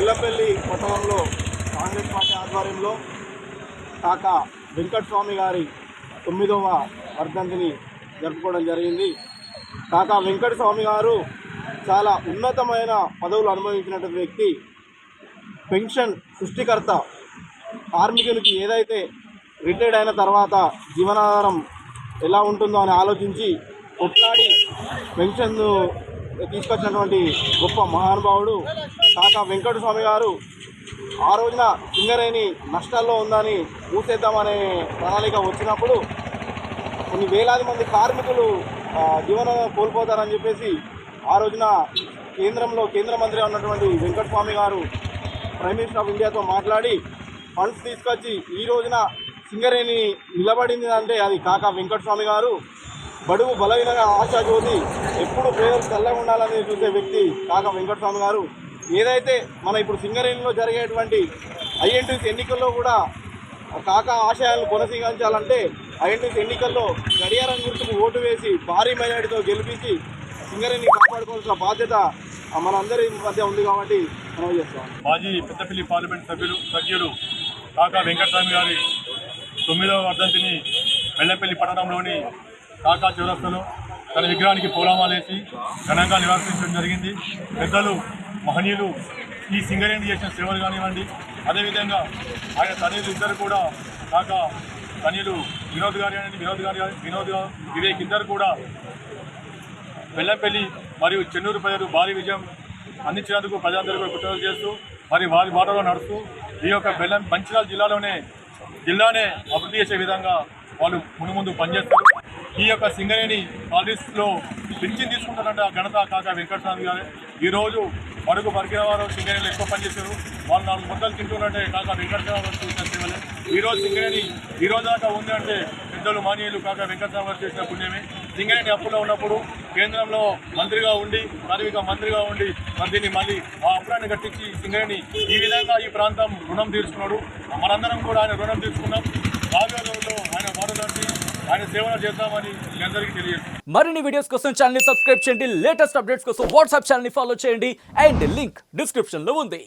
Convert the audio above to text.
బెల్లంపల్లి పట్టణంలో కాంగ్రెస్ పార్టీ ఆధ్వర్యంలో కాకా వెంకటస్వామి గారి 9వ వర్ధంతిని జరుపుకోవడం జరిగింది. కాకా వెంకటస్వామి గారు చాలా ఉన్నతమైన పదవులు అనుభవించినటువంటి వ్యక్తి. పెన్షన్ సృష్టికర్త. కార్మికునికి ఏదైతే రిటైర్డ్ అయిన తర్వాత జీవనాధారం ఎలా ఉంటుందో అని ఆలోచించి కొట్లాడి పెన్షన్ను తీసుకొచ్చినటువంటి గొప్ప మహానుభావుడు కాకా వెంకటస్వామి గారు. ఆ రోజున సింగరేణి నష్టాల్లో ఉందని మూసేద్దామనే ప్రణాళిక వచ్చినప్పుడు కొన్ని వేలాది మంది కార్మికులు జీవనం కోల్పోతారని చెప్పేసి ఆ రోజున కేంద్ర మంత్రి ఉన్నటువంటి వెంకటస్వామి గారు ప్రైమ్ మినిస్టర్ ఆఫ్ ఇండియాతో మాట్లాడి ఫండ్స్ తీసుకొచ్చి ఈ రోజున సింగరేణి నిలబడింది అంటే అది కాకా వెంకటస్వామి గారు. బడుగు బలహీనంగా ఆశాజ్యోతి, ఎప్పుడు పేదలు చల్లగా ఉండాలని చూసే వ్యక్తి కాకా వెంకటస్వామి గారు. ఏదైతే మన ఇప్పుడు సింగరేణిలో జరిగేటువంటి ఐఎన్టీసీ ఎన్నికల్లో కూడా కాకా ఆశయాలను కొనసాగించాలంటే ఐఎన్టీసీ ఎన్నికల్లో గడియారం గుర్తుకు ఓటు వేసి భారీ మెజారిటీతో గెలిపించి సింగరేణిని కాపాడుకోవాల్సిన బాధ్యత మనందరి మధ్య ఉంది కాబట్టి మనం చేస్తాం. మాజీ పెద్దపల్లి పార్లమెంట్ సభ్యుడు కాకా వెంకటస్వామి గారి 9వ వర్ధంతిని బెల్లంపల్లి పట్టణంలోని కాకా చౌరస్తాలో తన విగ్రహానికి పూలమాలేసి ఘనంగా నిర్వహించడం జరిగింది. పెద్దలు మహనీయులు ఈ సింగరేణి చేసిన సేవలు కానివ్వండి, అదేవిధంగా ఆయన తనయులు ఇద్దరు కూడా కాకా తనయులు వినోద్ వివేక్ ఇద్దరు కూడా బెల్లంపల్లి మరియు చెన్నూరు ప్రజలు భారీ విజయం అందించినందుకు ప్రజలందరూ కూడా కృతజ్ఞతలు చేస్తూ మరి వారి బాటలో నడుస్తూ ఈ యొక్క మంచిర్యాల జిల్లానే అభివృద్ధి చేసే విధంగా వాళ్ళు ముందు పనిచేస్తారు. ఈ యొక్క సింగరేణి కాలనీస్లో పెన్షన్ తీసుకుంటారంటే ఆ ఘనత కాకా వెంకటస్వామి గారు. ఈరోజు బడుగు బరికిన వారు సింగరేణిలో ఎక్కువ పనిచేశారు. వాళ్ళు 4 ముద్దలు తింటున్నట్టే కాకా వెంకటస్వామి గారు చేసిన సేవలే. ఈరోజు సింగరేణి ఈ రోజు దాకా ఉంది అంటే పెద్దలు మానీయులు కాకా వెంకటస్వామి గారు చేసిన పుణ్యమే. సింగరేణి అప్పులో ఉన్నప్పుడు కేంద్రంలో మంత్రిగా ఉండి కార్మిక మంత్రిగా ఉండి మరి దీన్ని మళ్ళీ ఆ అప్పులాన్ని కట్టించి సింగరేణి ఈ విధంగా ఈ ప్రాంతం రుణం తీర్చుకున్నాడు. మనందరం కూడా ఆయన రుణం తీసుకున్నాం. రాబోయే రోజుల్లో ఆయన వారధి ఆయన సేవలు చేద్దామని మీ అందరికీ తెలియజేస్తాం. మరిన్ని వీడియోస్ కోసం ఛానల్ ని సబ్స్క్రైబ్ చేయండి. లేటెస్ట్ అప్డేట్స్ కోసం వాట్సాప్ ఛానల్ ని ఫాలో చేయండి. అండ్ లింక్ డిస్క్రిప్షన్ లో ఉంది.